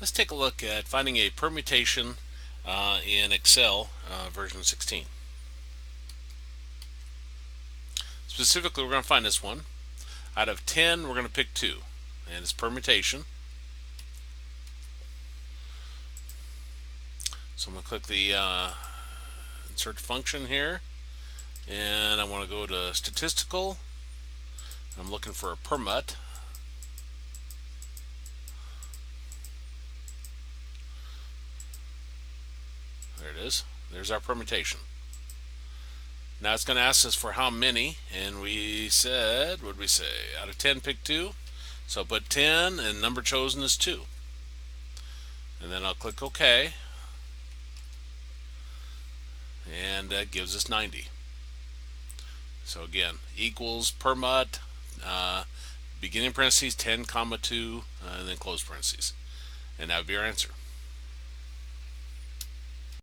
Let's take a look at finding a permutation in Excel version 16. Specifically, we're going to find this one. Out of 10, we're going to pick 2, and it's permutation. So I'm going to click the insert function here, and I want to go to statistical. I'm looking for a permut. There it is. There's our permutation. Now it's going to ask us for how many, and we said, what did we say? Out of 10, pick 2. So I'll put 10, and number chosen is 2. And then I'll click OK, and that gives us 90. So again, equals permut, beginning parentheses 10 comma 2, and then close parentheses, and that would be our answer.